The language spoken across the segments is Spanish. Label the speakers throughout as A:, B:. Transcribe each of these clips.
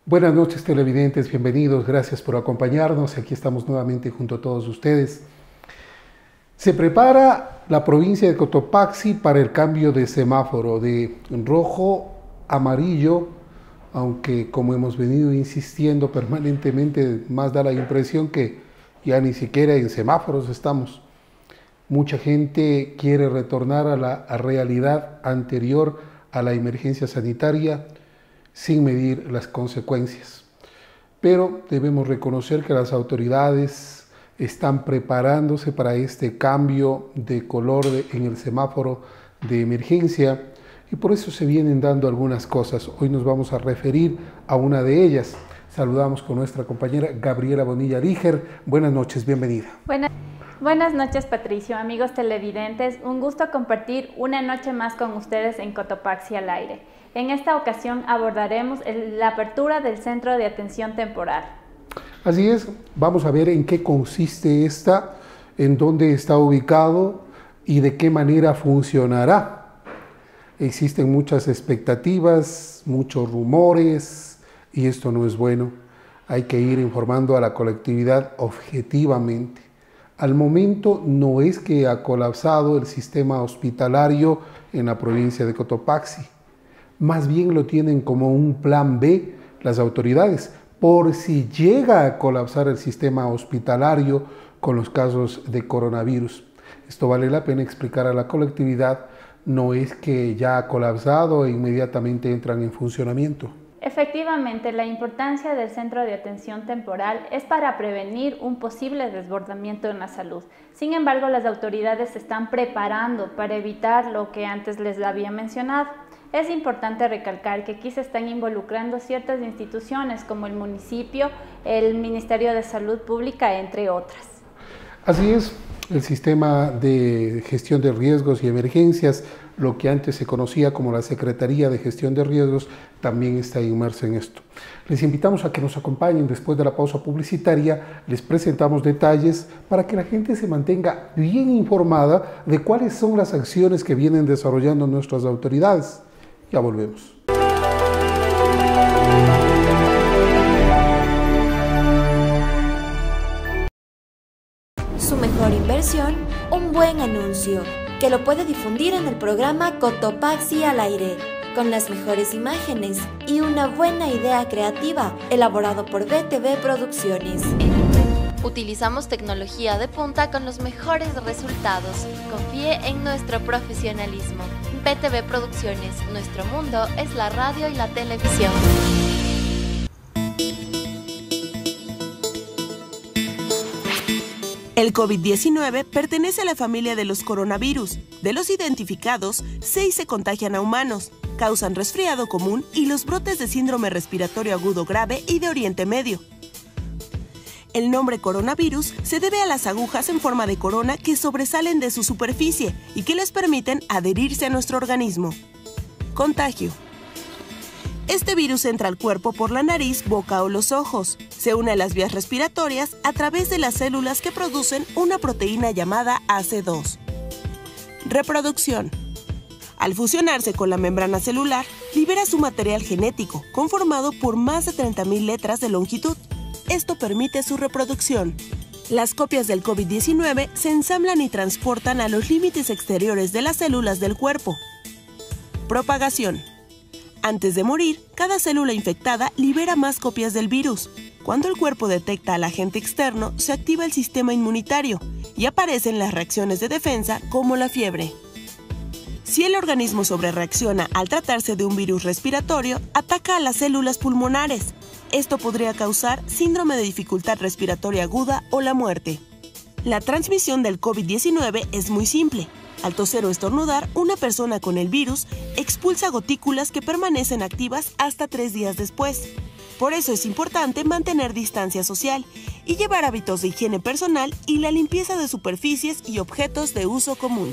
A: Buenas noches televidentes, bienvenidos, gracias por acompañarnos. Aquí estamos nuevamente junto a todos ustedes. Se prepara la provincia de Cotopaxi para el cambio de semáforo de rojo a amarillo, aunque como hemos venido insistiendo permanentemente, más da la impresión que ya ni siquiera en semáforos estamos. Mucha gente quiere retornar a la realidad anterior a la emergencia sanitaria, sin medir las consecuencias. Pero debemos reconocer que las autoridades están preparándose para este cambio de color en el semáforo de emergencia y por eso se vienen dando algunas cosas. Hoy nos vamos a referir a una de ellas. Saludamos con nuestra compañera Gabriela Bonilla Líger. Buenas noches, bienvenida.
B: Buenas noches, Patricio, amigos televidentes. Un gusto compartir una noche más con ustedes en Cotopaxi al aire. En esta ocasión abordaremos la apertura del Centro de Atención Temporal.
A: Así es, vamos a ver en qué consiste esta, en dónde está ubicado y de qué manera funcionará. Existen muchas expectativas, muchos rumores y esto no es bueno. Hay que ir informando a la colectividad objetivamente. Al momento no es que ha colapsado el sistema hospitalario en la provincia de Cotopaxi. Más bien lo tienen como un plan B las autoridades, por si llega a colapsar el sistema hospitalario con los casos de coronavirus. Esto vale la pena explicar a la colectividad, no es que ya ha colapsado e inmediatamente entran en funcionamiento.
B: Efectivamente, la importancia del Centro de Atención Temporal es para prevenir un posible desbordamiento en la salud. Sin embargo, las autoridades se están preparando para evitar lo que antes les había mencionado. Es importante recalcar que aquí se están involucrando ciertas instituciones como el municipio, el Ministerio de Salud Pública, entre otras.
A: Así es, el sistema de gestión de riesgos y emergencias, lo que antes se conocía como la Secretaría de Gestión de Riesgos, también está inmerso en esto. Les invitamos a que nos acompañen después de la pausa publicitaria, les presentamos detalles para que la gente se mantenga bien informada de cuáles son las acciones que vienen desarrollando nuestras autoridades. Ya volvemos.
C: Su mejor inversión, un buen anuncio, que lo puede difundir en el programa Cotopaxi al aire, con las mejores imágenes y una buena idea creativa, elaborado por BTV Producciones.
D: Utilizamos tecnología de punta con los mejores resultados. Confíe en nuestro profesionalismo. BTV Producciones, nuestro mundo es la radio y la televisión.
E: El COVID-19 pertenece a la familia de los coronavirus. De los identificados, 6 se contagian a humanos, causan resfriado común y los brotes de síndrome respiratorio agudo grave y de Oriente Medio. El nombre coronavirus se debe a las agujas en forma de corona que sobresalen de su superficie y que les permiten adherirse a nuestro organismo. Contagio. Este virus entra al cuerpo por la nariz, boca o los ojos. Se une a las vías respiratorias a través de las células que producen una proteína llamada AC2. Reproducción. Al fusionarse con la membrana celular, libera su material genético, conformado por más de 30.000 letras de longitud. Esto permite su reproducción. Las copias del COVID-19 se ensamblan y transportan a los límites exteriores de las células del cuerpo. Propagación. Antes de morir, cada célula infectada libera más copias del virus. Cuando el cuerpo detecta al agente externo, se activa el sistema inmunitario y aparecen las reacciones de defensa como la fiebre. Si el organismo sobrereacciona al tratarse de un virus respiratorio, ataca a las células pulmonares. Esto podría causar síndrome de dificultad respiratoria aguda o la muerte. La transmisión del COVID-19 es muy simple. Al toser o estornudar, una persona con el virus expulsa gotículas que permanecen activas hasta 3 días después. Por eso es importante mantener distancia social y llevar hábitos de higiene personal y la limpieza de superficies y objetos de uso común.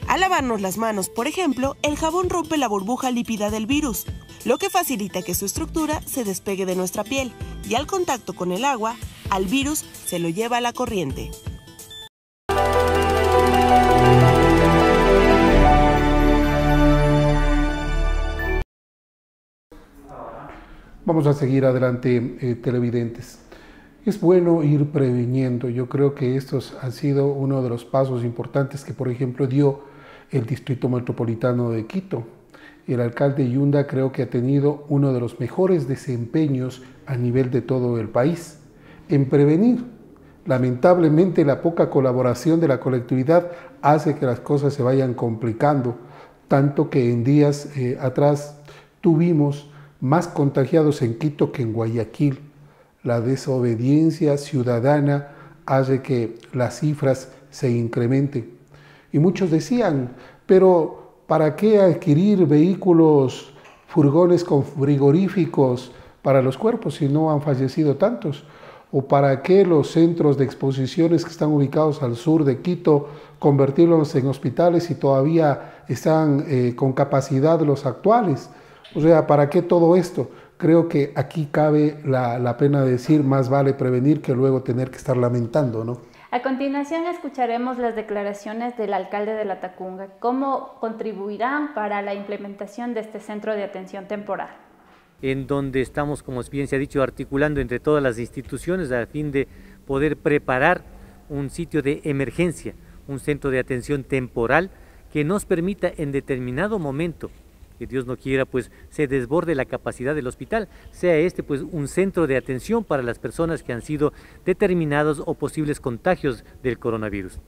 E: Al lavarnos las manos, por ejemplo, el jabón rompe la burbuja lípida del virus, lo que facilita que su estructura se despegue de nuestra piel y al contacto con el agua, al virus se lo lleva a la corriente.
A: Vamos vamos a seguir adelante, televidentes. Es bueno ir previniendo. Yo creo que estos han sido uno de los pasos importantes que, por ejemplo, dio el Distrito Metropolitano de Quito. El alcalde Yunda creo que ha tenido uno de los mejores desempeños a nivel de todo el país en prevenir. Lamentablemente, la poca colaboración de la colectividad hace que las cosas se vayan complicando, tanto que en días atrás tuvimos más contagiados en Quito que en Guayaquil. La desobediencia ciudadana hace que las cifras se incrementen. Y muchos decían, pero ¿para qué adquirir vehículos, furgones con frigoríficos para los cuerpos si no han fallecido tantos? ¿O para qué los centros de exposiciones que están ubicados al sur de Quito convertirlos en hospitales si todavía están con capacidad los actuales? O sea, ¿para qué todo esto? Creo que aquí cabe la pena decir, más vale prevenir que luego tener que estar lamentando, ¿no?
B: A continuación escucharemos las declaraciones del alcalde de Latacunga, cómo contribuirán para la implementación de este centro de atención temporal.
F: En donde estamos, como bien se ha dicho, articulando entre todas las instituciones a fin de poder preparar un sitio de emergencia, un centro de atención temporal que nos permita en determinado momento, que Dios no quiera, pues se desborde la capacidad del hospital, sea este pues un centro de atención para las personas que han sido determinados o posibles contagios del coronavirus.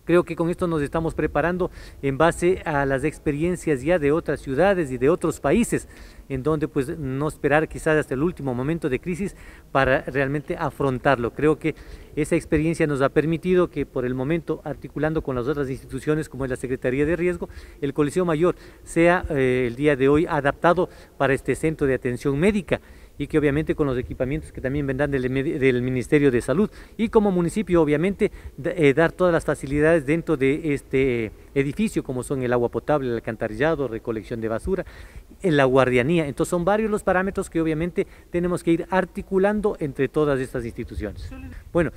F: Creo que con esto nos estamos preparando en base a las experiencias ya de otras ciudades y de otros países, en donde pues no esperar quizás hasta el último momento de crisis para realmente afrontarlo. Creo que esa experiencia nos ha permitido que por el momento, articulando con las otras instituciones como es la Secretaría de Riesgo, el Coliseo Mayor sea el día de hoy adaptado para este centro de atención médica, y que obviamente con los equipamientos que también vendrán del Ministerio de Salud, y como municipio obviamente dar todas las facilidades dentro de este edificio, como son el agua potable, el alcantarillado, recolección de basura, en la guardianía. Entonces son varios los parámetros que obviamente tenemos que ir articulando entre todas estas instituciones. Bueno,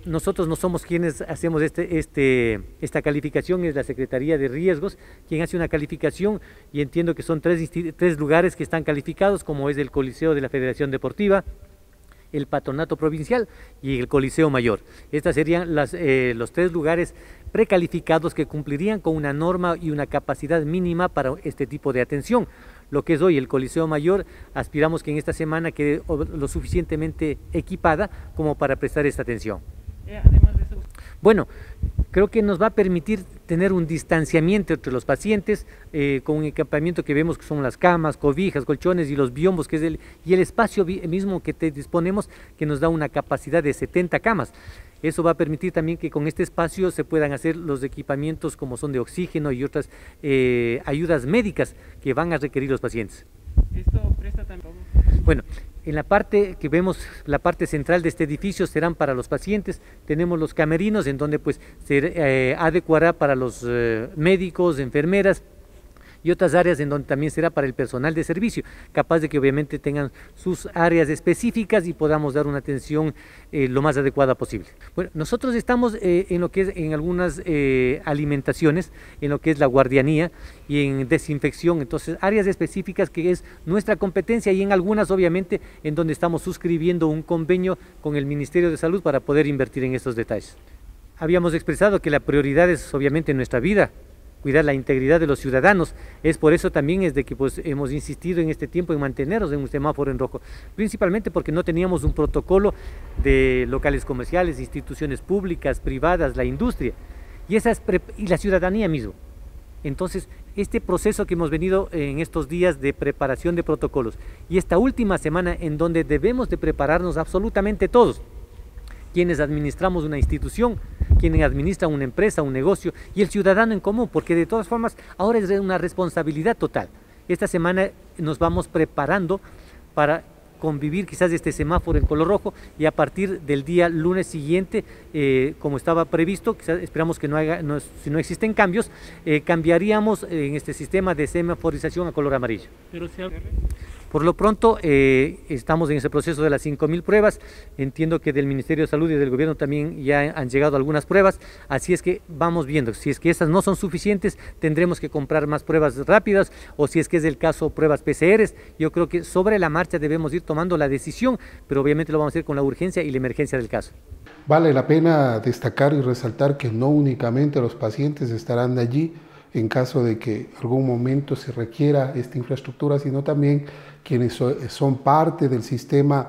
F: nosotros no somos quienes hacemos esta calificación, es la Secretaría de Riesgos quien hace una calificación, y entiendo que son tres lugares que están calificados, como es el Coliseo de la Federación Deportiva, el Patronato Provincial y el Coliseo Mayor. Estos serían los tres lugares precalificados que cumplirían con una norma y una capacidad mínima para este tipo de atención. Lo que es hoy el Coliseo Mayor, aspiramos que en esta semana quede lo suficientemente equipada como para prestar esta atención. Bueno, creo que nos va a permitir tener un distanciamiento entre los pacientes con un equipamiento que vemos que son las camas, cobijas, colchones y los biombos, que es el espacio mismo que disponemos, que nos da una capacidad de 70 camas. Eso va a permitir también que con este espacio se puedan hacer los equipamientos como son de oxígeno y otras ayudas médicas que van a requerir los pacientes. ¿Esto presta también? Bueno, en la parte que vemos, la parte central de este edificio serán para los pacientes. Tenemos los camerinos en donde pues se adecuará para los médicos, enfermeras, y otras áreas en donde también será para el personal de servicio, capaz de que obviamente tengan sus áreas específicas y podamos dar una atención lo más adecuada posible. Bueno, nosotros estamos en lo que es en algunas alimentaciones, en lo que es la guardianía y en desinfección, entonces áreas específicas que es nuestra competencia, y en algunas obviamente en donde estamos suscribiendo un convenio con el Ministerio de Salud para poder invertir en estos detalles. Habíamos expresado que la prioridad es obviamente nuestra vida, cuidar la integridad de los ciudadanos. Es por eso también es de que pues hemos insistido en este tiempo en mantenernos en un semáforo en rojo, principalmente porque no teníamos un protocolo de locales comerciales, instituciones públicas, privadas, la industria y la ciudadanía mismo. Entonces, este proceso que hemos venido en estos días de preparación de protocolos y esta última semana en donde debemos de prepararnos absolutamente todos, quienes administramos una institución, quienes administran una empresa, un negocio, y el ciudadano en común, porque de todas formas ahora es una responsabilidad total. Esta semana nos vamos preparando para convivir quizás este semáforo en color rojo, y a partir del día lunes siguiente, como estaba previsto, quizás esperamos que si no existen cambios, cambiaríamos en este sistema de semaforización a color amarillo. Por lo pronto, estamos en ese proceso de las 5.000 pruebas. Entiendo que del Ministerio de Salud y del Gobierno también ya han llegado algunas pruebas, así es que vamos viendo. Si es que esas no son suficientes, tendremos que comprar más pruebas rápidas, o si es que es el caso, pruebas PCRs. Yo creo que sobre la marcha debemos ir tomando la decisión, pero obviamente lo vamos a hacer con la urgencia y la emergencia del caso.
A: Vale la pena destacar y resaltar que no únicamente los pacientes estarán allí en caso de que algún momento se requiera esta infraestructura, sino también quienes son parte del sistema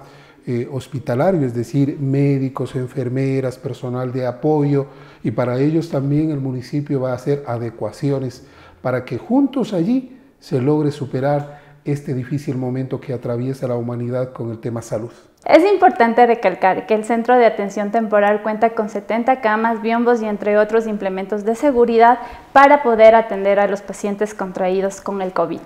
A: hospitalario, es decir, médicos, enfermeras, personal de apoyo, y para ellos también el municipio va a hacer adecuaciones para que juntos allí se logre superar este difícil momento que atraviesa la humanidad con el tema salud.
B: Es importante recalcar que el Centro de Atención Temporal cuenta con 70 camas, biombos y entre otros implementos de seguridad para poder atender a los pacientes contraídos con el COVID.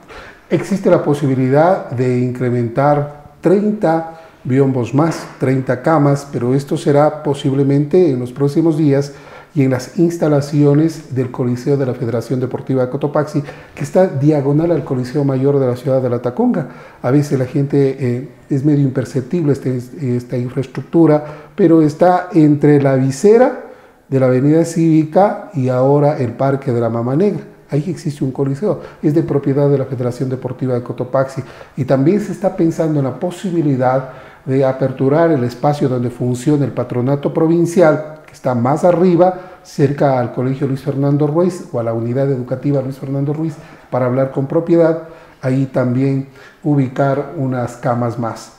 A: Existe la posibilidad de incrementar 30 biombos más, 30 camas, pero esto será posiblemente en los próximos días y en las instalaciones del Coliseo de la Federación Deportiva de Cotopaxi, que está diagonal al Coliseo Mayor de la ciudad de Latacunga. A veces la gente es medio imperceptible esta infraestructura, pero está entre la visera de la Avenida Cívica y ahora el Parque de la Mama Negra. Ahí existe un coliseo, es de propiedad de la Federación Deportiva de Cotopaxi, y también se está pensando en la posibilidad de aperturar el espacio donde funciona el patronato provincial, que está más arriba, cerca al Colegio Luis Fernando Ruiz o a la unidad educativa Luis Fernando Ruiz, para hablar con propiedad. Ahí también ubicar unas camas más.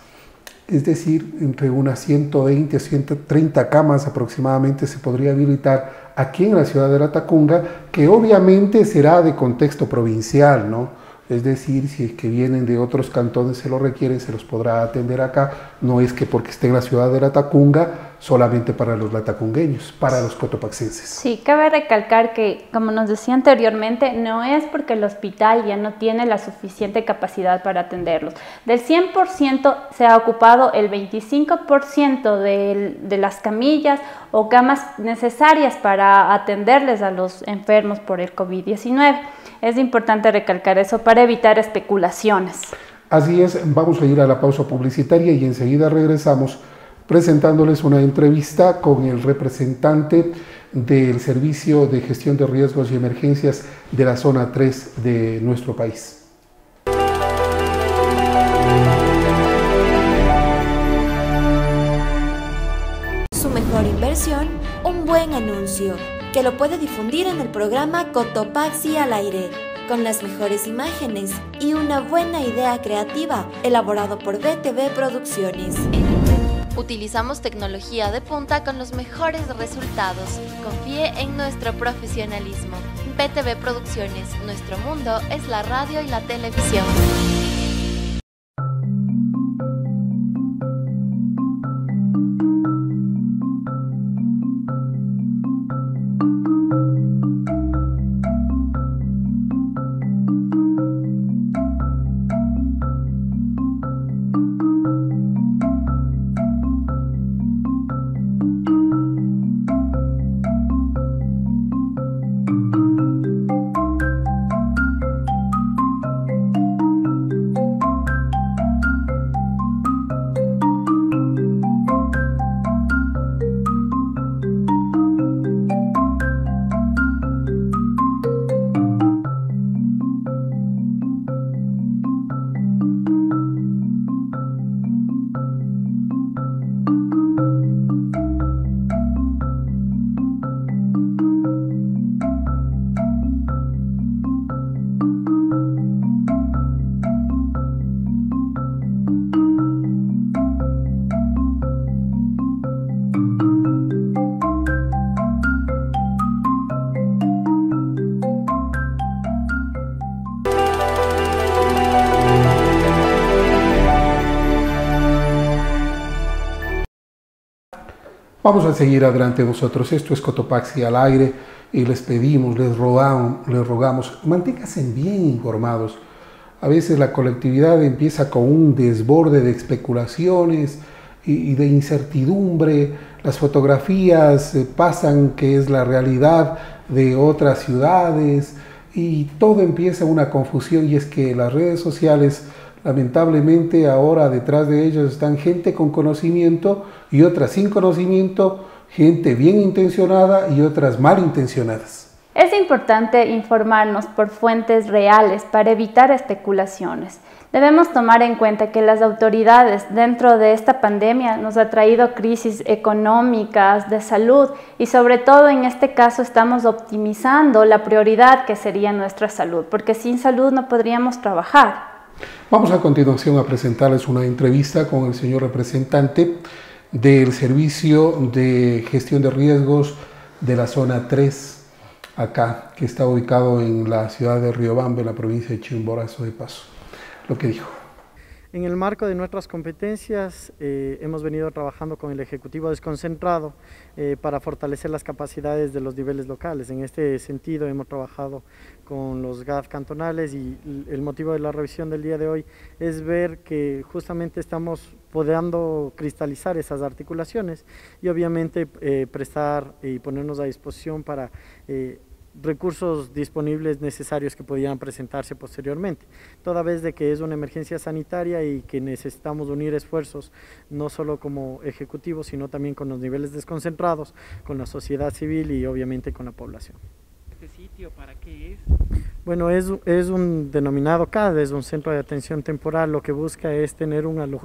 A: Es decir, entre unas 120 a 130 camas aproximadamente se podría habilitar aquí en la ciudad de Latacunga, que obviamente será de contexto provincial, ¿no? Es decir, si es que vienen de otros cantones, se lo requieren, se los podrá atender acá. No es que porque esté en la ciudad de Latacunga, solamente para los latacungueños, para los cotopaxenses.
B: Sí, cabe recalcar que, como nos decía anteriormente, no es porque el hospital ya no tiene la suficiente capacidad para atenderlos. Del 100% se ha ocupado el 25% de las camillas o camas necesarias para atenderles a los enfermos por el COVID-19. Es importante recalcar eso para evitar especulaciones.
A: Así es, vamos a ir a la pausa publicitaria y enseguida regresamos presentándoles una entrevista con el representante del Servicio de Gestión de Riesgos y Emergencias de la Zona 3 de nuestro país.
C: Su mejor inversión, un buen anuncio, que lo puede difundir en el programa Cotopaxi al aire, con las mejores imágenes y una buena idea creativa, elaborado por BTV Producciones.
D: Utilizamos tecnología de punta con los mejores resultados. Confíe en nuestro profesionalismo. BTV Producciones, nuestro mundo es la radio y la televisión.
A: Vamos a seguir adelante nosotros. Esto es Cotopaxi al aire y les pedimos, les rogamos, manténganse bien informados. A veces la colectividad empieza con un desborde de especulaciones y de incertidumbre. Las fotografías pasan que es la realidad de otras ciudades y todo empieza una confusión, y es que las redes sociales lamentablemente ahora detrás de ellos están gente con conocimiento y otras sin conocimiento, gente bien intencionada y otras mal intencionadas.
B: Es importante informarnos por fuentes reales para evitar especulaciones. Debemos tomar en cuenta que las autoridades dentro de esta pandemia nos ha traído crisis económicas, de salud y sobre todo en este caso estamos optimizando la prioridad que sería nuestra salud, porque sin salud no podríamos trabajar.
A: Vamos a continuación a presentarles una entrevista con el señor representante del Servicio de Gestión de Riesgos de la Zona 3, acá, que está ubicado en la ciudad de Riobamba, en la provincia de Chimborazo de Paso. Lo que dijo.
G: En el marco de nuestras competencias hemos venido trabajando con el Ejecutivo Desconcentrado para fortalecer las capacidades de los niveles locales. En este sentido hemos trabajado con los GAD cantonales y el motivo de la revisión del día de hoy es ver que justamente estamos pudiendo cristalizar esas articulaciones y obviamente prestar y ponernos a disposición para recursos disponibles necesarios que podían presentarse posteriormente, toda vez de que es una emergencia sanitaria y que necesitamos unir esfuerzos no solo como ejecutivo, sino también con los niveles desconcentrados, con la sociedad civil y obviamente con la población.
H: ¿Este sitio para qué es?
G: Bueno, es un denominado CAD, es un centro de atención temporal. Lo que busca es tener un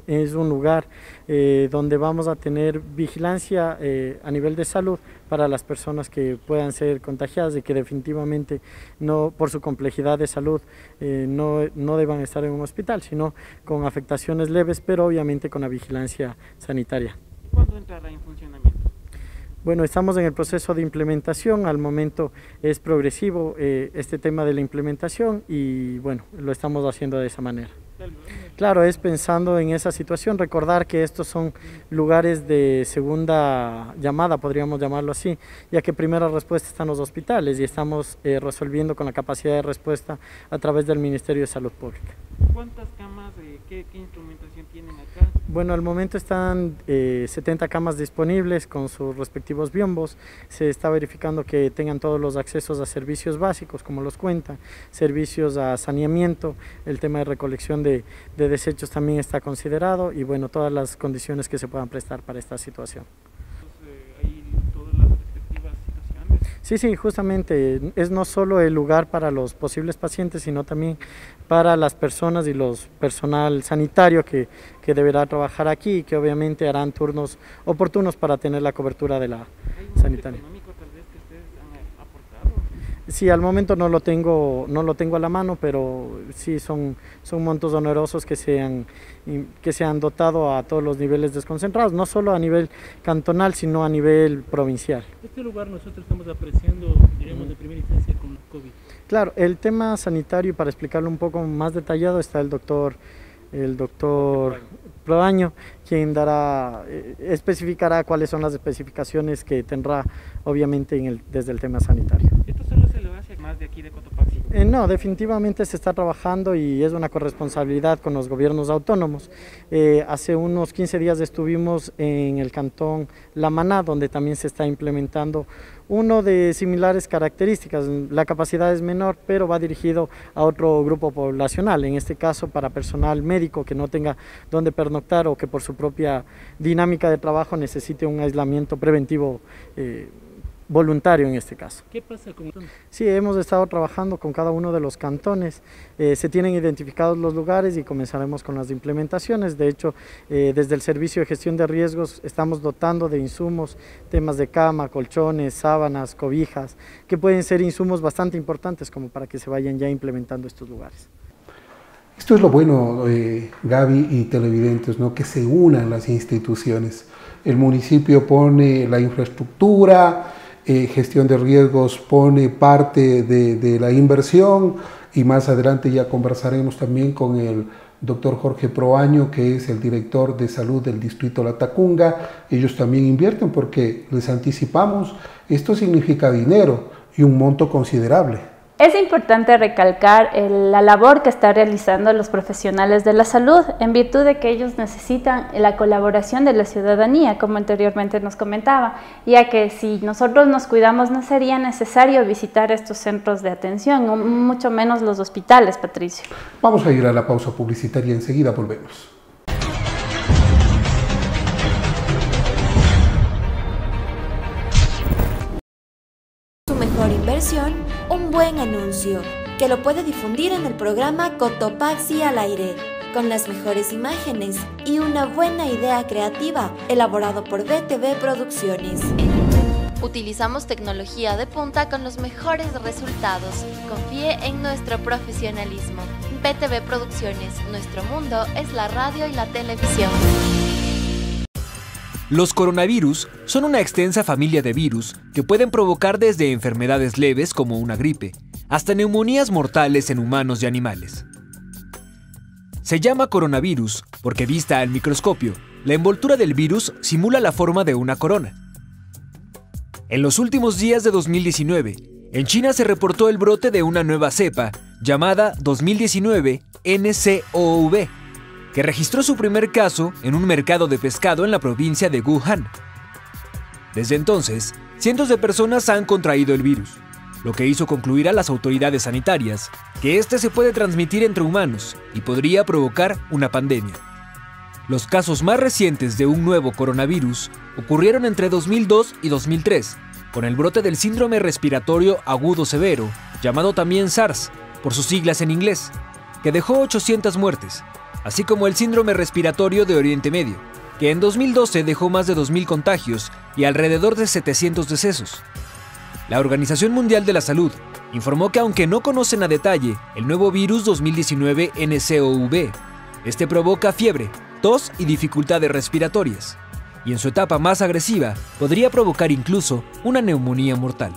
G: lugar donde vamos a tener vigilancia a nivel de salud para las personas que puedan ser contagiadas y que definitivamente no, por su complejidad de salud no deban estar en un hospital, sino con afectaciones leves, pero obviamente con la vigilancia sanitaria.
H: ¿Cuándo entrará en funcionamiento?
G: Bueno, estamos en el proceso de implementación, al momento es progresivo este tema de la implementación y bueno, lo estamos haciendo de esa manera. Claro, es pensando en esa situación, recordar que estos son lugares de segunda llamada, podríamos llamarlo así, ya que primera respuesta están los hospitales y estamos resolviendo con la capacidad de respuesta a través del Ministerio de Salud Pública.
H: ¿Cuántas camas, qué instrumentación tienen acá?
G: Bueno, al momento están 70 camas disponibles con sus respectivos biombos. Se está verificando que tengan todos los accesos a servicios básicos, como los cuentan, servicios a saneamiento, el tema de recolección de desechos también está considerado y bueno, todas las condiciones que se puedan prestar para esta situación.
H: ¿Hay todas las respectivas situaciones?
G: Sí, justamente es no solo el lugar para los posibles pacientes, sino también para las personas y los personal sanitario que deberá trabajar aquí y que obviamente harán turnos oportunos para tener la cobertura de la sanitaria.
H: ¿Económico tal vez que ustedes han aportado?
G: Sí, al momento no lo tengo a la mano, pero sí son montos onerosos que se han dotado a todos los niveles desconcentrados, no solo a nivel cantonal, sino a nivel provincial.
H: Este lugar nosotros estamos apreciando, diremos, de primera instancia con el COVID.
G: Claro, el tema sanitario, para explicarlo un poco más detallado, está el doctor Proaño, quien especificará cuáles son las especificaciones que tendrá obviamente desde el tema sanitario.
H: ¿Esto solo se lo hace más de aquí de Cotopaxi?
G: No, definitivamente se está trabajando y es una corresponsabilidad con los gobiernos autónomos. Hace unos 15 días estuvimos en el cantón La Maná, donde también se está implementando uno de similares características. La capacidad es menor, pero va dirigido a otro grupo poblacional, en este caso para personal médico que no tenga dónde pernoctar o que por su propia dinámica de trabajo necesite un aislamiento preventivo voluntario en este caso.
H: ¿Qué pasa con esto?
G: Sí, hemos estado trabajando con cada uno de los cantones, se tienen identificados los lugares y comenzaremos con las implementaciones. De hecho, desde el Servicio de Gestión de Riesgos estamos dotando de insumos, temas de cama, colchones, sábanas, cobijas, que pueden ser insumos bastante importantes como para que se vayan ya implementando estos lugares.
A: Esto es lo bueno, Gaby y televidentes, ¿no? Que se unan las instituciones. El municipio pone la infraestructura, Gestión de Riesgos pone parte de la inversión y más adelante ya conversaremos también con el doctor Jorge Proaño, que es el director de salud del distrito Latacunga. Ellos también invierten porque les anticipamos, esto significa dinero y un monto considerable.
B: Es importante recalcar la labor que están realizando los profesionales de la salud, en virtud de que ellos necesitan la colaboración de la ciudadanía, como anteriormente nos comentaba, ya que si nosotros nos cuidamos no sería necesario visitar estos centros de atención, mucho menos los hospitales, Patricio.
A: Vamos a ir a la pausa publicitaria, enseguida volvemos.
C: Su mejor inversión, un buen anuncio, que lo puede difundir en el programa Cotopaxi al aire, con las mejores imágenes y una buena idea creativa, elaborado por BTV Producciones.
D: Utilizamos tecnología de punta con los mejores resultados. Confíe en nuestro profesionalismo. BTV Producciones, nuestro mundo es la radio y la televisión.
I: Los coronavirus son una extensa familia de virus que pueden provocar desde enfermedades leves como una gripe, hasta neumonías mortales en humanos y animales. Se llama coronavirus porque, vista al microscopio, la envoltura del virus simula la forma de una corona. En los últimos días de 2019, en China se reportó el brote de una nueva cepa llamada 2019 NCOV, que registró su primer caso en un mercado de pescado en la provincia de Wuhan. Desde entonces, cientos de personas han contraído el virus, lo que hizo concluir a las autoridades sanitarias que este se puede transmitir entre humanos y podría provocar una pandemia. Los casos más recientes de un nuevo coronavirus ocurrieron entre 2002 y 2003, con el brote del síndrome respiratorio agudo severo, llamado también SARS, por sus siglas en inglés, que dejó 800 muertes, así como el síndrome respiratorio de Oriente Medio, que en 2012 dejó más de 2.000 contagios y alrededor de 700 decesos. La Organización Mundial de la Salud informó que, aunque no conocen a detalle el nuevo virus 2019 NCOV, este provoca fiebre, tos y dificultades respiratorias, y en su etapa más agresiva podría provocar incluso una neumonía mortal.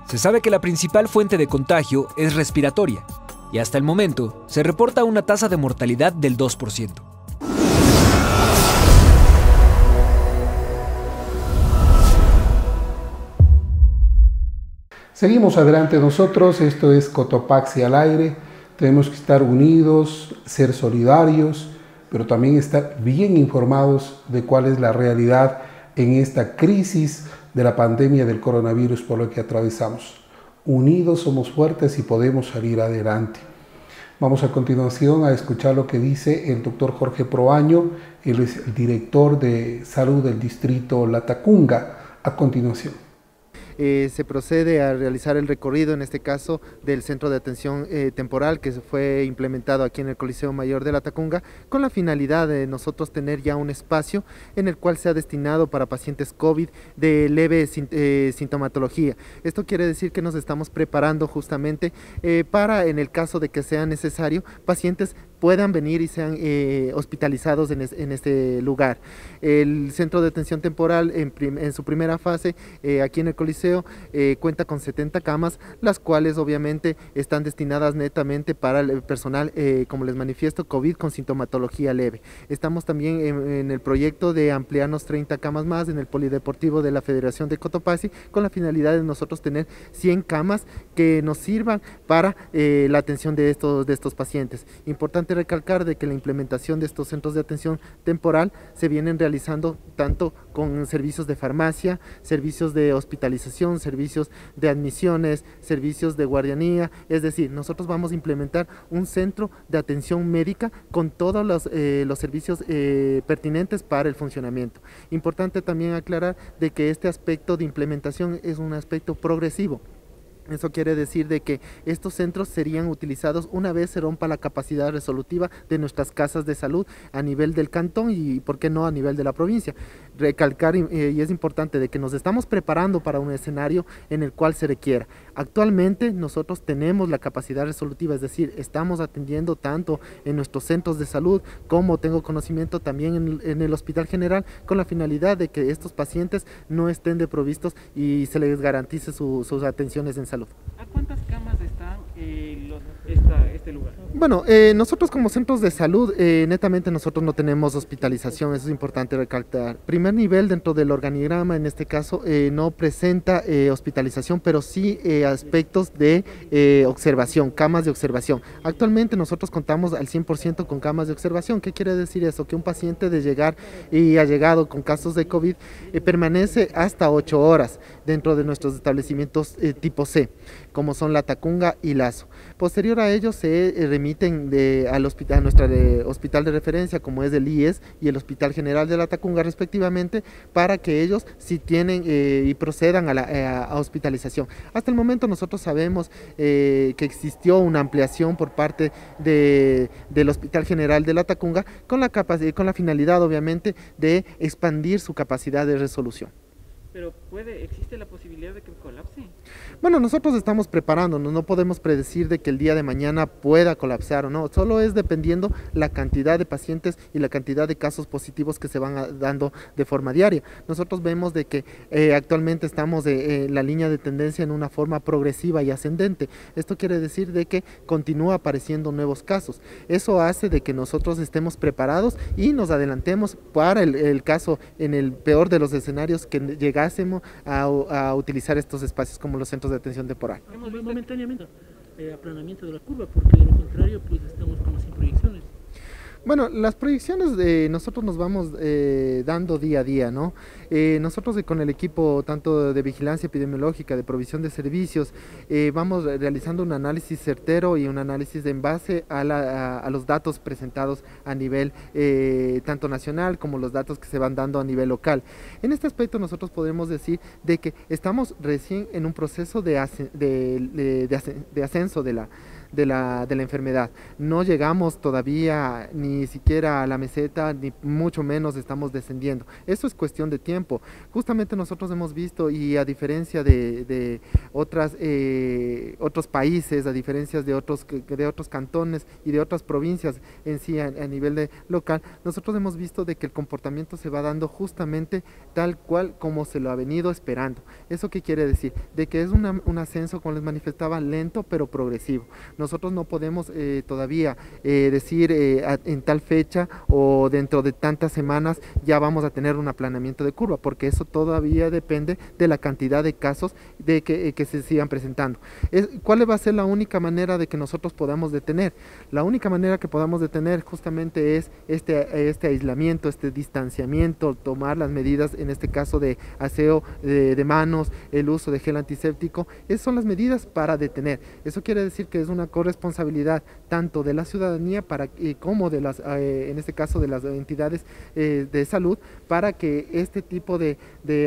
I: Se sabe que la principal fuente de contagio es respiratoria, y hasta el momento se reporta una tasa de mortalidad del 2%.
A: Seguimos adelante nosotros, esto es Cotopaxi al aire. Tenemos que estar unidos, ser solidarios, pero también estar bien informados de cuál es la realidad en esta crisis de la pandemia del coronavirus por lo que atravesamos. Unidos somos fuertes y podemos salir adelante. Vamos a continuación a escuchar lo que dice el doctor Jorge Proaño, él es el director de salud del distrito Latacunga. A continuación.
J: Se procede a realizar el recorrido, en este caso, del centro de atención temporal que fue implementado aquí en el Coliseo Mayor de Latacunga, con la finalidad de nosotros tener ya un espacio en el cual sea destinado para pacientes COVID de leve sintomatología. Esto quiere decir que nos estamos preparando justamente para, en el caso de que sea necesario, pacientes puedan venir y sean hospitalizados en este lugar. El centro de atención temporal en su primera fase aquí en el Coliseo cuenta con 70 camas, las cuales obviamente están destinadas netamente para el personal, como les manifiesto, COVID con sintomatología leve. Estamos también en el proyecto de ampliarnos 30 camas más en el Polideportivo de la Federación de Cotopaxi, con la finalidad de nosotros tener 100 camas que nos sirvan para la atención de estos pacientes. Importante recalcar de que la implementación de estos centros de atención temporal se vienen realizando tanto con servicios de farmacia, servicios de hospitalización, servicios de admisiones, servicios de guardianía, es decir, nosotros vamos a implementar un centro de atención médica con todos los servicios pertinentes para el funcionamiento. Importante también aclarar de que este aspecto de implementación es un aspecto progresivo. Eso quiere decir de que estos centros serían utilizados una vez se rompa la capacidad resolutiva de nuestras casas de salud a nivel del cantón y, ¿por qué no, a nivel de la provincia? Recalcar, y es importante, de que nos estamos preparando para un escenario en el cual se requiera. Actualmente nosotros tenemos la capacidad resolutiva, es decir, estamos atendiendo tanto en nuestros centros de salud como tengo conocimiento también en el Hospital General, con la finalidad de que estos pacientes no estén desprovistos y se les garantice sus atenciones en salud.
H: ¿A cuántas camas están este lugar?
J: Bueno, nosotros como centros de salud, netamente nosotros no tenemos hospitalización, eso es importante recalcar. Primer nivel dentro del organigrama, en este caso, no presenta hospitalización, pero sí aspectos de observación, camas de observación. Actualmente nosotros contamos al 100% con camas de observación. ¿Qué quiere decir eso? Que un paciente de llegar y ha llegado con casos de COVID permanece hasta 8 horas dentro de nuestros establecimientos tipo C, como son La Tacunga y Lazo. Posterior a ello se remiten al hospital, a nuestro hospital de referencia, como es el IES y el Hospital General de La Tacunga respectivamente, para que ellos si tienen y procedan a hospitalización. Hasta el momento nosotros sabemos que existió una ampliación por parte del Hospital General de La Tacunga con la finalidad obviamente de expandir su capacidad de resolución.
H: Pero ¿existe la posibilidad de que colapse?
J: Bueno, nosotros estamos preparándonos, no podemos predecir de que el día de mañana pueda colapsar o no, solo es dependiendo la cantidad de pacientes y la cantidad de casos positivos que se van dando de forma diaria. Nosotros vemos de que actualmente estamos en la línea de tendencia en una forma progresiva y ascendente. Esto quiere decir de que continúa apareciendo nuevos casos. Eso hace de que nosotros estemos preparados y nos adelantemos para el caso, en el peor de los escenarios, que llegásemos a utilizar estos espacios como los centros de atención temporal.
H: Momentáneamente aplanamiento de la curva, porque de lo contrario pues estamos como sin proyecciones.
J: Bueno, las proyecciones nosotros nos vamos dando día a día, ¿no? Nosotros con el equipo tanto de vigilancia epidemiológica, de provisión de servicios, vamos realizando un análisis certero y un análisis en base a los datos presentados a nivel tanto nacional como los datos que se van dando a nivel local. En este aspecto nosotros podemos decir de que estamos recién en un proceso de ascenso de la enfermedad. No llegamos todavía ni siquiera a la meseta, ni mucho menos estamos descendiendo. Eso es cuestión de tiempo. Justamente nosotros hemos visto, y a diferencia de otros países, a diferencia de otros cantones y de otras provincias en sí a nivel local, nosotros hemos visto de que el comportamiento se va dando justamente tal cual como se lo ha venido esperando. ¿Eso qué quiere decir? De que es un ascenso, como les manifestaba, lento pero progresivo. Nosotros no podemos todavía decir en tal fecha o dentro de tantas semanas ya vamos a tener un aplanamiento de curva, porque eso todavía depende de la cantidad de casos que se sigan presentando. ¿Cuál va a ser la única manera de que nosotros podamos detener? La única manera que podamos detener justamente es este aislamiento, este distanciamiento, tomar las medidas, en este caso de aseo de manos, el uso de gel antiséptico. Esas son las medidas para detener. Eso quiere decir que es una corresponsabilidad tanto de la ciudadanía como de en este caso de las entidades de salud, para que este tipo de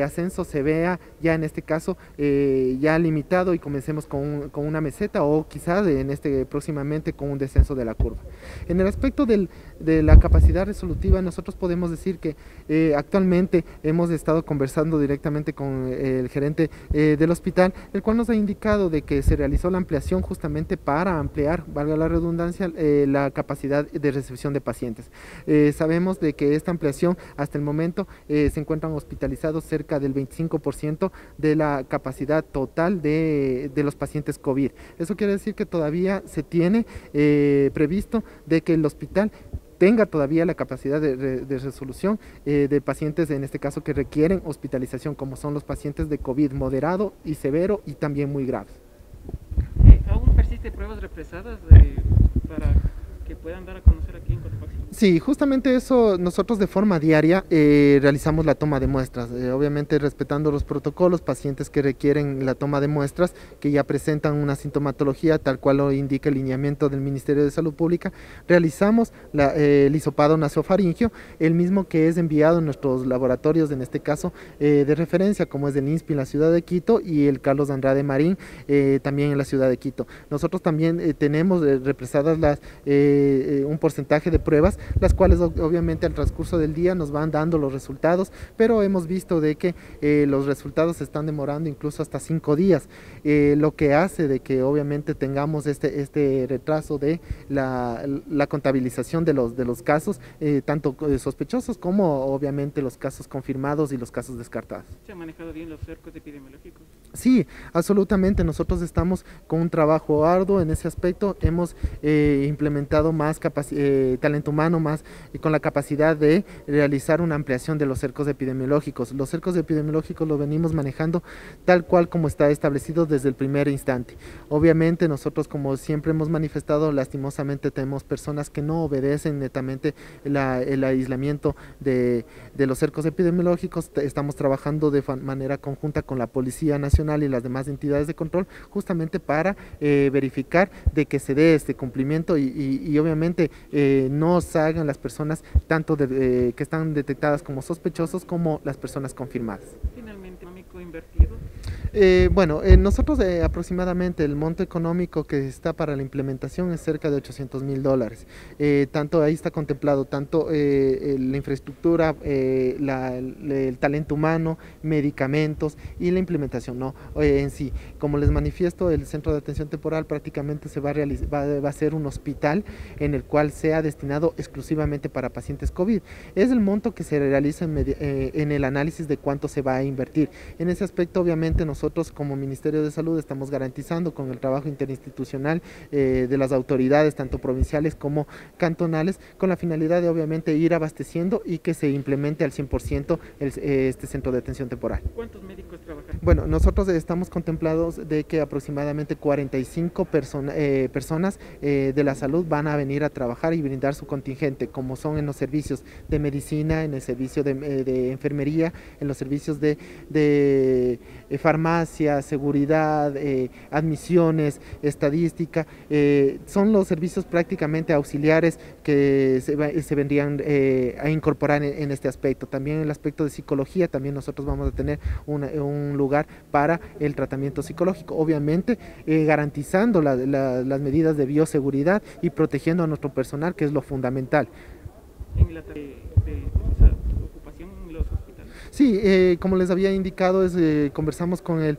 J: ascenso se vea ya en este caso ya limitado y comencemos con una meseta o quizás próximamente con un descenso de la curva. En el aspecto de la capacidad resolutiva, nosotros podemos decir que actualmente hemos estado conversando directamente con el gerente del hospital, el cual nos ha indicado de que se realizó la ampliación justamente para ampliar, valga la redundancia, la capacidad de recepción de pacientes. Sabemos de que esta ampliación hasta el momento se encuentran hospitalizados cerca del 25% de la capacidad total de los pacientes COVID. Eso quiere decir que todavía se tiene previsto de que el hospital tenga todavía la capacidad de resolución de pacientes, en este caso, que requieren hospitalización, como son los pacientes de COVID moderado y severo y también muy graves.
H: ¿Aún persiste pruebas represadas para que puedan dar a conocer aquí en Cotopaxi?
J: Sí, justamente eso, nosotros de forma diaria realizamos la toma de muestras, obviamente respetando los protocolos. Pacientes que requieren la toma de muestras, que ya presentan una sintomatología tal cual lo indica el lineamiento del Ministerio de Salud Pública, realizamos el hisopado nasofaringio, el mismo que es enviado en nuestros laboratorios, en este caso de referencia, como es el INSPI en la ciudad de Quito y el Carlos Andrade Marín también en la ciudad de Quito. Nosotros también tenemos represadas un porcentaje de pruebas, las cuales obviamente al transcurso del día nos van dando los resultados, pero hemos visto de que los resultados se están demorando incluso hasta 5 días, lo que hace de que obviamente tengamos este retraso de la contabilización de los casos, tanto sospechosos como obviamente los casos confirmados y los casos descartados.
H: ¿Se han manejado bien los cercos epidemiológicos?
J: Sí, absolutamente. Nosotros estamos con un trabajo arduo en ese aspecto. Hemos implementado más talento humano, más con la capacidad de realizar una ampliación de los cercos epidemiológicos. Los cercos epidemiológicos los venimos manejando tal cual como está establecido desde el primer instante. Obviamente nosotros, como siempre hemos manifestado, lastimosamente tenemos personas que no obedecen netamente el aislamiento de los cercos epidemiológicos. Estamos trabajando de manera conjunta con la Policía Nacional y las demás entidades de control, justamente para verificar de que se dé este cumplimiento y obviamente no salgan las personas tanto que están detectadas como sospechosos como las personas confirmadas.
H: Finalmente, económico invertido.
J: Bueno, nosotros aproximadamente el monto económico que está para la implementación es cerca de $800,000. Tanto ahí está contemplado tanto la infraestructura, el talento humano, medicamentos y la implementación, ¿no? En sí, como les manifiesto, el centro de atención temporal prácticamente va a ser un hospital en el cual sea destinado exclusivamente para pacientes COVID. Es el monto que se realiza en el análisis de cuánto se va a invertir. En ese aspecto, obviamente, nosotros como Ministerio de Salud estamos garantizando con el trabajo interinstitucional de las autoridades, tanto provinciales como cantonales, con la finalidad de obviamente ir abasteciendo y que se implemente al 100% este centro de atención temporal.
H: ¿Cuántos médicos trabajan?
J: Bueno, nosotros estamos contemplados de que aproximadamente 45 personas de la salud van a venir a trabajar y brindar su contingente, como son en los servicios de medicina, en el servicio de enfermería, en los servicios de farmacia, seguridad, admisiones, estadística. Son los servicios prácticamente auxiliares que se vendrían a incorporar en este aspecto. También en el aspecto de psicología, también nosotros vamos a tener un lugar para el tratamiento psicológico, obviamente garantizando las medidas de bioseguridad y protegiendo a nuestro personal, que es lo fundamental.
H: En la ocupación en los hospitales.
J: Sí, como les había indicado, conversamos con el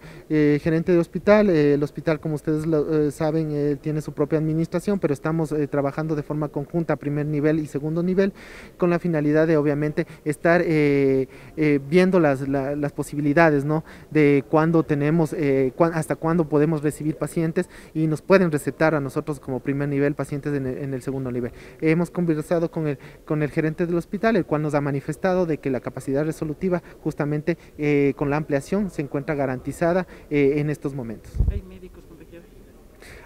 J: gerente de hospital. El hospital, como ustedes saben, tiene su propia administración, pero estamos trabajando de forma conjunta a primer nivel y segundo nivel, con la finalidad de obviamente estar viendo las posibilidades, ¿no?, de cuándo tenemos, hasta cuándo podemos recibir pacientes y nos pueden recetar a nosotros como primer nivel pacientes en el segundo nivel. Hemos conversado con el gerente del hospital, el cual nos ha manifestado de que la capacidad resolutiva justamente con la ampliación se encuentra garantizada en estos momentos.
H: ¿Hay médicos contagiados?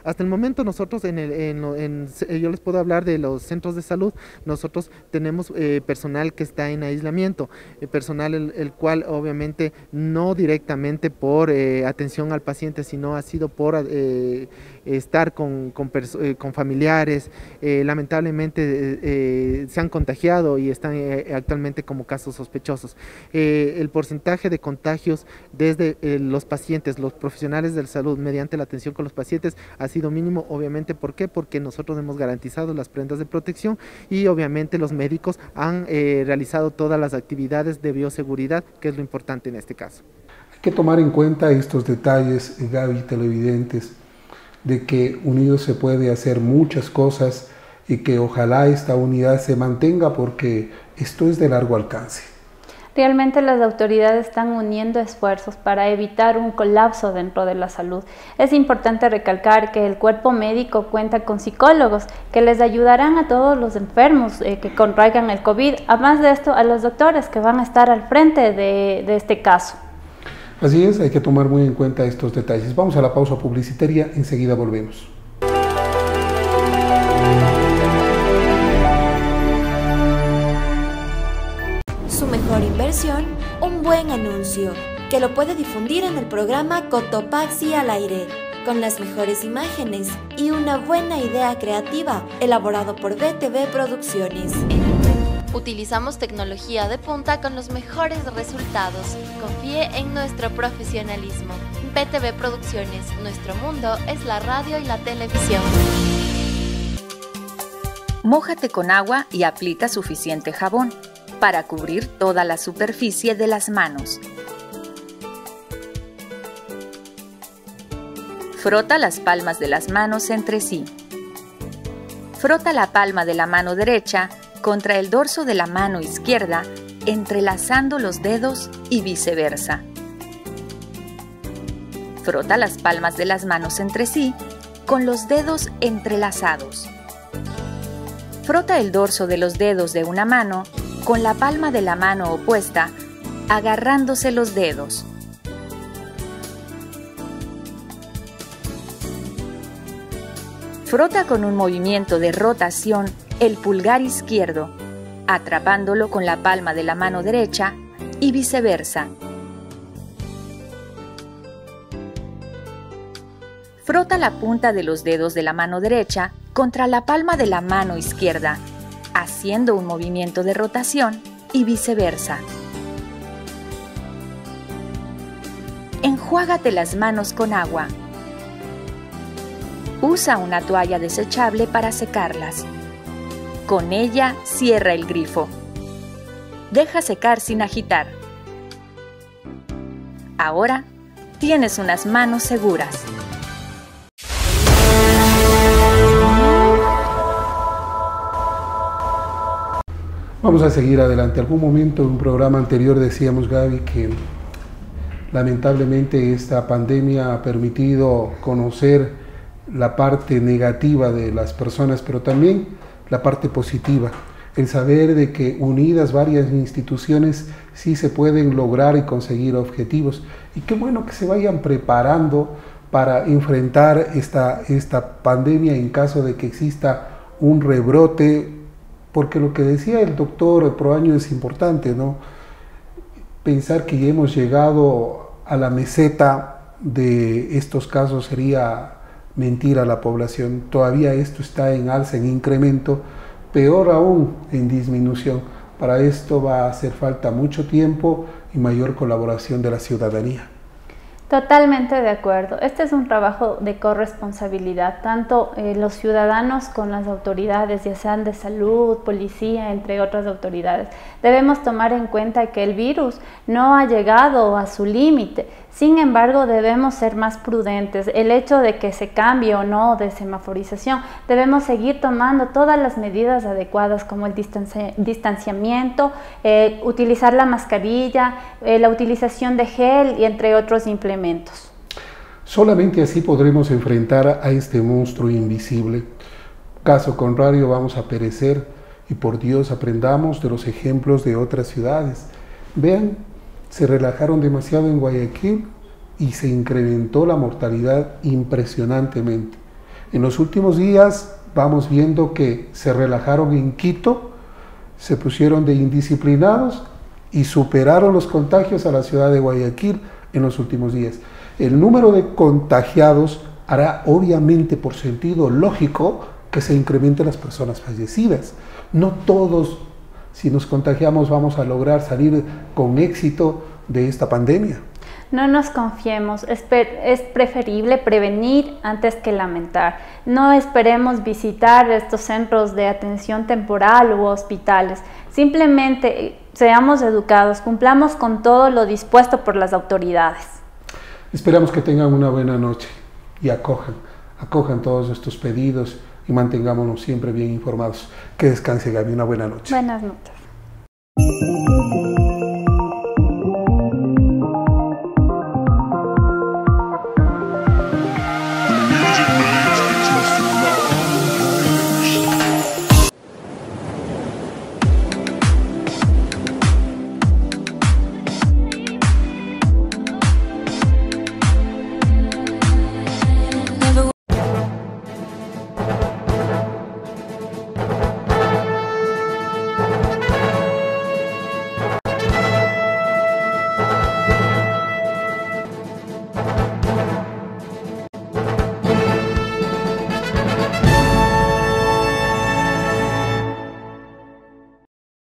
J: Hasta el momento nosotros, yo les puedo hablar de los centros de salud. Nosotros tenemos personal que está en aislamiento, personal el cual obviamente no directamente por atención al paciente, sino ha sido por estar con familiares. Lamentablemente se han contagiado y están actualmente como casos sospechosos. El porcentaje de contagios desde los pacientes, los profesionales de la salud, mediante la atención con los pacientes, ha sido mínimo, obviamente. ¿Por qué? Porque nosotros hemos garantizado las prendas de protección y obviamente los médicos han realizado todas las actividades de bioseguridad, que es lo importante en este caso.
A: Hay que tomar en cuenta estos detalles, Gaby, televidentes, de que unidos se puede hacer muchas cosas y que ojalá esta unidad se mantenga, porque esto es de largo alcance.
B: Realmente las autoridades están uniendo esfuerzos para evitar un colapso dentro de la salud. Es importante recalcar que el cuerpo médico cuenta con psicólogos que les ayudarán a todos los enfermos que contraigan el COVID, además de esto a los doctores que van a estar al frente de este caso.
A: Así es, hay que tomar muy en cuenta estos detalles. Vamos a la pausa publicitaria, enseguida volvemos.
C: Su mejor inversión, un buen anuncio, que lo puede difundir en el programa Cotopaxi al aire, con las mejores imágenes y una buena idea creativa, elaborado por BTV Producciones.
D: Utilizamos tecnología de punta con los mejores resultados. Confíe en nuestro profesionalismo. BTV Producciones, nuestro mundo es la radio y la televisión.
K: Mójate con agua y aplica suficiente jabón para cubrir toda la superficie de las manos. Frota las palmas de las manos entre sí. Frota la palma de la mano derecha contra el dorso de la mano izquierda, entrelazando los dedos y viceversa. Frota las palmas de las manos entre sí con los dedos entrelazados. Frota el dorso de los dedos de una mano con la palma de la mano opuesta, agarrándose los dedos. Frota con un movimiento de rotación el pulgar izquierdo, atrapándolo con la palma de la mano derecha y viceversa. Frota la punta de los dedos de la mano derecha contra la palma de la mano izquierda, haciendo un movimiento de rotación y viceversa. Enjuágate las manos con agua. Usa una toalla desechable para secarlas. Con ella cierra el grifo. Deja secar sin agitar. Ahora tienes unas manos seguras.
A: Vamos a seguir adelante. Algún momento en un programa anterior decíamos, Gaby, que lamentablemente esta pandemia ha permitido conocer la parte negativa de las personas, pero también la parte positiva. El saber de que unidas varias instituciones sí se pueden lograr y conseguir objetivos. Y qué bueno que se vayan preparando para enfrentar esta pandemia en caso de que exista un rebrote, porque lo que decía el doctor Proaño es importante, ¿no? Pensar que ya hemos llegado a la meseta de estos casos sería mentir a la población. Todavía esto está en alza, en incremento, peor aún en disminución. Para esto va a hacer falta mucho tiempo y mayor colaboración de la ciudadanía.
B: Totalmente de acuerdo. Este es un trabajo de corresponsabilidad, tanto los ciudadanos con las autoridades, ya sean de salud, policía, entre otras autoridades. Debemos tomar en cuenta que el virus no ha llegado a su límite. Sin embargo, debemos ser más prudentes. El hecho de que se cambie o no de semaforización, debemos seguir tomando todas las medidas adecuadas, como el distanciamiento, utilizar la mascarilla, la utilización de gel y entre otros implementos.
A: Solamente así podremos enfrentar a este monstruo invisible. Caso contrario, vamos a perecer, y por Dios aprendamos de los ejemplos de otras ciudades. Vean, se relajaron demasiado en Guayaquil y se incrementó la mortalidad impresionantemente. En los últimos días vamos viendo que se relajaron en Quito, se pusieron de indisciplinados y superaron los contagios a la ciudad de Guayaquil en los últimos días. El número de contagiados hará obviamente, por sentido lógico, que se incrementen las personas fallecidas. No todos, si nos contagiamos, vamos a lograr salir con éxito de esta pandemia.
B: No nos confiemos, es preferible prevenir antes que lamentar. No esperemos visitar estos centros de atención temporal u hospitales. Simplemente seamos educados, cumplamos con todo lo dispuesto por las autoridades.
A: Esperamos que tengan una buena noche y acojan todos estos pedidos y mantengámonos siempre bien informados. Que descanse, Gaby, una buena noche.
B: Buenas noches.